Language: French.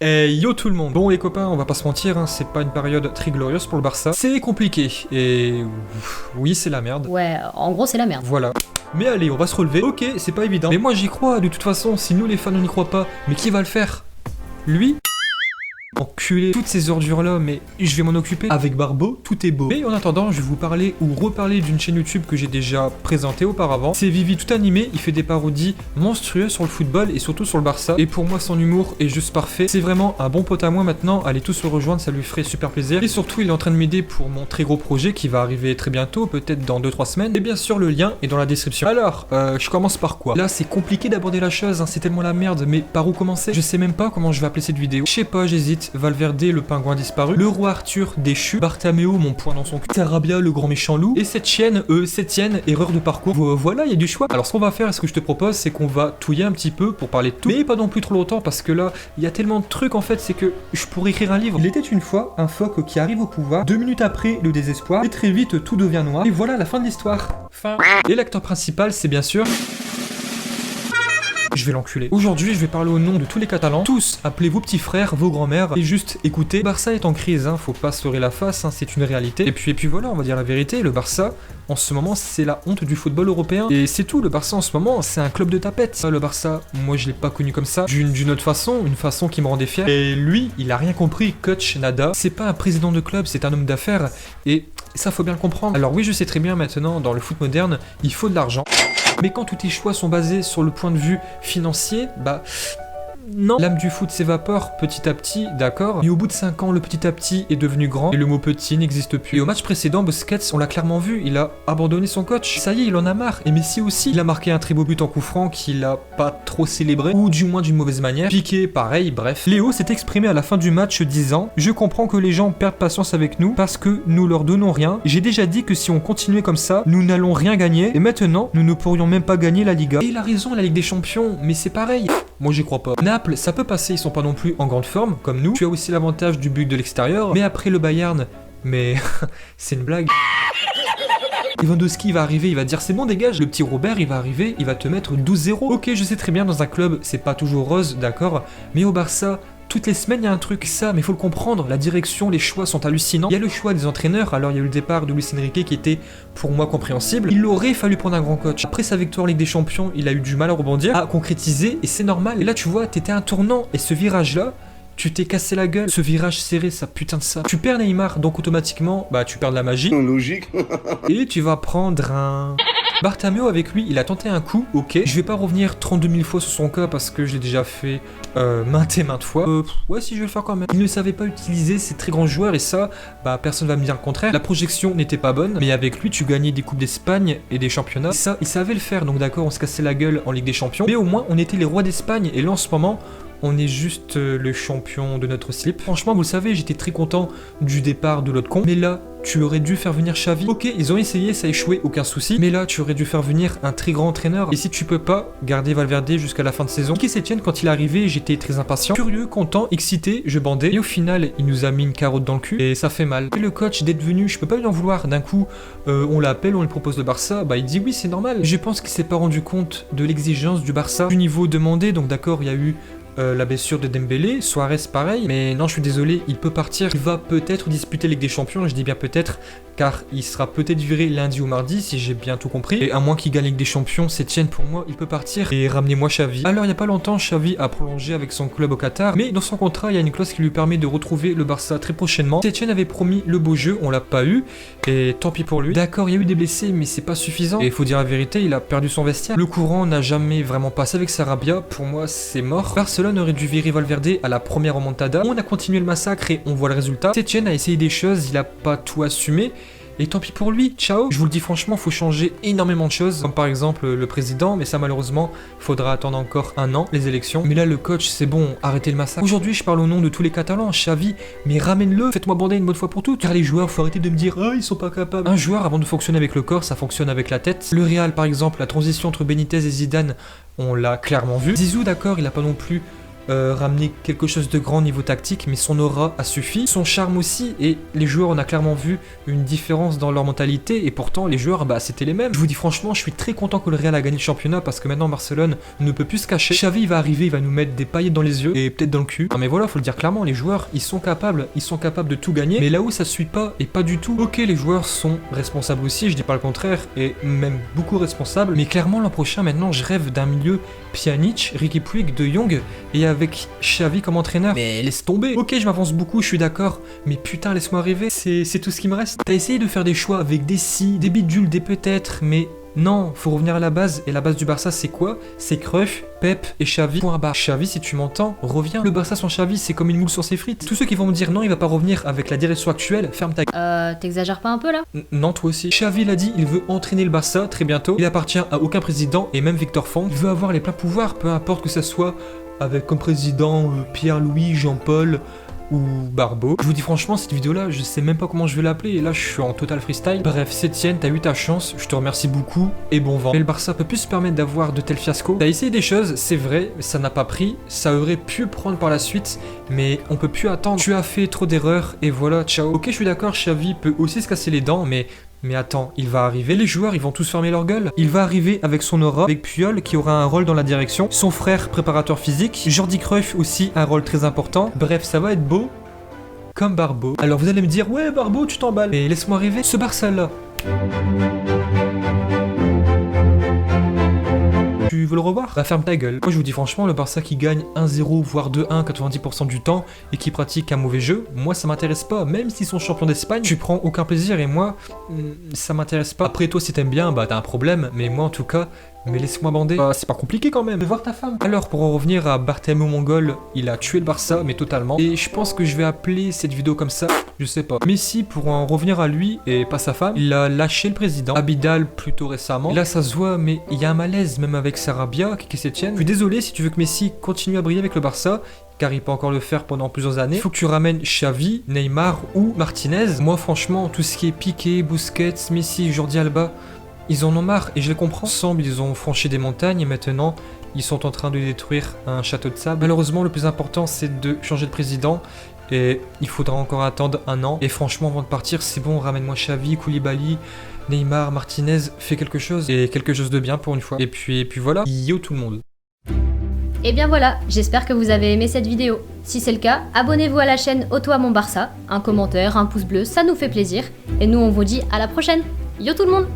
Hey yo tout le monde. Bon les copains, on va pas se mentir, hein, c'est pas une période très glorieuse pour le Barça. C'est compliqué, et oui c'est la merde. Ouais, en gros c'est la merde. Voilà. Mais allez, on va se relever. Ok, c'est pas évident. Mais moi j'y crois, de toute façon, si nous les fans on n'y croit pas, mais qui va le faire? Lui? Enculé, toutes ces ordures là, mais je vais m'en occuper. Avec Barbeau, tout est beau. Mais en attendant, je vais vous parler ou reparler d'une chaîne YouTube que j'ai déjà présentée auparavant. C'est Vivi tout animé, il fait des parodies monstrueuses sur le football et surtout sur le Barça. Et pour moi, son humour est juste parfait. C'est vraiment un bon pote à moi maintenant. Allez tous le rejoindre, ça lui ferait super plaisir. Et surtout, il est en train de m'aider pour mon très gros projet qui va arriver très bientôt, peut-être dans 2-3 semaines. Et bien sûr, le lien est dans la description. Alors, je commence par quoi? Là, c'est compliqué d'aborder la chose, hein, c'est tellement la merde, mais par où commencer? Je sais même pas comment je vais appeler cette vidéo. Je sais pas, j'hésite. Valverde, le pingouin disparu, le roi Arthur déchu, Bartomeu, mon poing dans son cul, Sarabia, le grand méchant loup, et cette chienne, Septienne, erreur de parcours. Voilà, il y a du choix. Alors ce qu'on va faire, ce que je te propose, c'est qu'on va touiller un petit peu pour parler de tout, mais pas non plus trop longtemps, parce que là, il y a tellement de trucs en fait, c'est que je pourrais écrire un livre. Il était une fois un phoque qui arrive au pouvoir, 2 minutes après, le désespoir, et très vite, tout devient noir, et voilà la fin de l'histoire. Fin. Et l'acteur principal, c'est bien sûr... Je vais l'enculer. Aujourd'hui, je vais parler au nom de tous les Catalans. Tous, appelez vos petits frères, vos grands-mères, et juste écoutez. Barça est en crise, hein, faut pas se leurrer la face, hein, c'est une réalité. Et puis voilà, on va dire la vérité, le Barça, en ce moment, c'est la honte du football européen. Et c'est tout, le Barça en ce moment, c'est un club de tapettes. Le Barça, moi je l'ai pas connu comme ça, d'une autre façon, une façon qui me rendait fier. Et lui, il a rien compris, coach, nada. C'est pas un président de club, c'est un homme d'affaires, et ça faut bien le comprendre. Alors oui, je sais très bien maintenant, dans le foot moderne, il faut de l'argent. Mais quand tous tes choix sont basés sur le point de vue financier, bah... non. L'âme du foot s'évapore petit à petit, d'accord. Mais au bout de 5 ans, le petit à petit est devenu grand et le mot petit n'existe plus. Et au match précédent, Busquets, on l'a clairement vu, il a abandonné son coach. Ça y est, il en a marre. Et Messi aussi, il a marqué un très beau but en coup franc qu'il a pas trop célébré, ou du moins d'une mauvaise manière. Piqué, pareil, bref. Léo s'est exprimé à la fin du match disant: je comprends que les gens perdent patience avec nous parce que nous leur donnons rien. J'ai déjà dit que si on continuait comme ça, nous n'allons rien gagner. Et maintenant, nous ne pourrions même pas gagner la Liga. Et il a raison, la Ligue des Champions, mais c'est pareil. Moi j'y crois pas. Naples, ça peut passer, ils sont pas non plus en grande forme, comme nous. Tu as aussi l'avantage du but de l'extérieur, mais après le Bayern, mais c'est une blague. Lewandowski va arriver, il va dire c'est bon dégage. Le petit Robert il va arriver, il va te mettre 12-0. Ok, je sais très bien, dans un club c'est pas toujours rose, d'accord, mais au Barça... toutes les semaines, il y a un truc, ça, mais il faut le comprendre, la direction, les choix sont hallucinants. Il y a le choix des entraîneurs, alors il y a eu le départ de Luis Enrique qui était, pour moi, compréhensible. Il aurait fallu prendre un grand coach. Après sa victoire en Ligue des Champions, il a eu du mal à rebondir, à concrétiser, et c'est normal. Et là, tu vois, t'étais un tournant, et ce virage-là, tu t'es cassé la gueule. Ce virage serré, ça putain de ça. Tu perds Neymar, donc automatiquement, bah tu perds de la magie. Logique. Et tu vas prendre un... Bartomeu avec lui, il a tenté un coup, ok. Je vais pas revenir 32 000 fois sur son cas parce que je l'ai déjà fait maintes et maintes fois. Ouais, si je vais le faire quand même. Il ne savait pas utiliser ces très grands joueurs et ça, bah personne va me dire le contraire. La projection n'était pas bonne, mais avec lui, tu gagnais des coupes d'Espagne et des championnats. Et ça, il savait le faire, donc d'accord, on se cassait la gueule en Ligue des Champions. Mais au moins, on était les rois d'Espagne et là en ce moment... on est juste le champion de notre slip. Franchement, vous le savez, j'étais très content du départ de l'autre con. Mais là, tu aurais dû faire venir Xavi. Ok, ils ont essayé, ça a échoué, aucun souci. Mais là, tu aurais dû faire venir un très grand entraîneur. Et si tu peux pas, garder Valverde jusqu'à la fin de saison. Qui Septienne, quand il est arrivé, j'étais très impatient. Curieux, content, excité, je bandais. Et au final, il nous a mis une carotte dans le cul. Et ça fait mal. Et le coach d'être venu, je peux pas lui en vouloir. D'un coup, on l'appelle, on lui propose le Barça. Bah, il dit oui, c'est normal. Je pense qu'il s'est pas rendu compte de l'exigence du Barça, du niveau demandé. Donc d'accord, il y a eu... la blessure de Dembélé, Suarez pareil, mais non je suis désolé, il peut partir, il va peut-être disputer Ligue des Champions, je dis bien peut-être, car il sera peut-être viré lundi ou mardi, si j'ai bien tout compris, et à moins qu'il gagne Ligue des Champions, Septienne pour moi, il peut partir, et ramenez-moi Xavi. Alors il y a pas longtemps, Xavi a prolongé avec son club au Qatar, mais dans son contrat, il y a une clause qui lui permet de retrouver le Barça très prochainement. Septienne avait promis le beau jeu, on l'a pas eu, et tant pis pour lui. D'accord, il y a eu des blessés, mais c'est pas suffisant, et il faut dire la vérité, il a perdu son vestiaire. Le courant n'a jamais vraiment passé avec Sarabia, pour moi c'est mort. Barcelone aurait dû virer Valverde à la première remontada. On a continué le massacre et on voit le résultat. Setien a essayé des choses, il a pas tout assumé. Et tant pis pour lui, ciao. Je vous le dis franchement, faut changer énormément de choses, comme par exemple le président, mais ça malheureusement, faudra attendre encore 1 an, les élections. Mais là, le coach, c'est bon, arrêtez le massacre. Aujourd'hui, je parle au nom de tous les Catalans, Xavi, mais ramène-le, faites-moi bander une bonne fois pour toutes. Car les joueurs, faut arrêter de me dire, ah, ils sont pas capables. Un joueur, avant de fonctionner avec le corps, ça fonctionne avec la tête. Le Real, par exemple, la transition entre Benitez et Zidane, on l'a clairement vu. Zizou, d'accord, il a pas non plus ramener quelque chose de grand niveau tactique, mais son aura a suffi, son charme aussi, et les joueurs, on a clairement vu une différence dans leur mentalité, et pourtant les joueurs, bah c'était les mêmes. Je vous dis franchement, je suis très content que le Real a gagné le championnat, parce que maintenant Barcelone ne peut plus se cacher. Xavi va arriver, il va nous mettre des paillettes dans les yeux, et peut-être dans le cul. Non mais voilà, faut le dire clairement, les joueurs, ils sont capables de tout gagner, mais là où ça suit pas, et pas du tout. Ok, les joueurs sont responsables aussi, je dis pas le contraire, et même beaucoup responsables, mais clairement l'an prochain, maintenant, je rêve d'un milieu Pjanic, Riqui Puig, De Jong, et avec Xavi comme entraîneur. Mais laisse tomber. Ok, je m'avance beaucoup, je suis d'accord, mais putain, laisse-moi rêver, c'est tout ce qui me reste. T'as essayé de faire des choix avec des si, des bidules, des peut-être, mais non, faut revenir à la base, et la base du Barça c'est quoi? C'est Cruyff, Pep et Xavi. Point barre. Xavi, si tu m'entends, reviens. Le Barça sans Xavi, c'est comme une moule sur ses frites. Tous ceux qui vont me dire non, il va pas revenir avec la direction actuelle, ferme ta gueule. T'exagères pas un peu là? Non, toi aussi. Xavi l'a dit, il veut entraîner le Barça très bientôt. Il appartient à aucun président, et même Victor Font. Il veut avoir les pleins pouvoirs, peu importe que ça soit avec comme président Pierre-Louis, Jean-Paul ou Barbeau. Je vous dis franchement, cette vidéo là, je sais même pas comment je vais l'appeler, et là je suis en total freestyle. Bref, Sétienne, t'as eu ta chance, je te remercie beaucoup, et bon vent. Mais le Barça peut plus se permettre d'avoir de tels fiascos. T'as essayé des choses, c'est vrai, ça n'a pas pris, ça aurait pu prendre par la suite, mais on peut plus attendre. Tu as fait trop d'erreurs, et voilà, ciao. Ok, je suis d'accord, Xavi peut aussi se casser les dents, mais attends, il va arriver, les joueurs ils vont tous fermer leur gueule. Il va arriver avec son aura, avec Puyol qui aura un rôle dans la direction, son frère préparateur physique, Jordi Cruyff aussi un rôle très important. Bref, ça va être beau comme Barbeau. Alors vous allez me dire, ouais Barbeau tu t'emballes, mais laisse-moi rêver, ce Barça là. Tu veux le revoir? Bah ferme ta gueule. Moi je vous dis franchement, le Barça qui gagne 1-0 voire 2-1 90% du temps et qui pratique un mauvais jeu, moi ça m'intéresse pas. Même s'ils sont champions d'Espagne, tu prends aucun plaisir, et moi ça m'intéresse pas. Après toi si t'aimes bien, bah t'as un problème, mais moi en tout cas, mais laisse-moi bander. Bah, c'est pas compliqué quand même, voir ta femme. Alors pour en revenir à Bartomeu Mongol, il a tué le Barça, mais totalement. Et je pense que je vais appeler cette vidéo comme ça, je sais pas. Messi, pour en revenir à lui et pas sa femme, il a lâché le président, Abidal plutôt récemment. Et là ça se voit, mais il y a un malaise même avec Sarabia, qui s'étienne. Je suis désolé si tu veux que Messi continue à briller avec le Barça, car il peut encore le faire pendant plusieurs années. Il faut que tu ramènes Xavi, Neymar ou Martinez. Moi franchement, tout ce qui est Piqué, Busquets, Messi, Jordi Alba, ils en ont marre, et je les comprends. Ensemble, ils ont franchi des montagnes, et maintenant, ils sont en train de détruire un château de sable. Malheureusement, le plus important, c'est de changer de président, et il faudra encore attendre 1 an. Et franchement, avant de partir, c'est bon, ramène-moi Xavi, Koulibaly, Neymar, Martinez, fais quelque chose, et quelque chose de bien pour une fois. Et puis voilà, yo tout le monde. Et bien voilà, j'espère que vous avez aimé cette vidéo. Si c'est le cas, abonnez-vous à la chaîne Oto à mon Barça, un commentaire, un pouce bleu, ça nous fait plaisir. Et nous on vous dit à la prochaine. Yo tout le monde!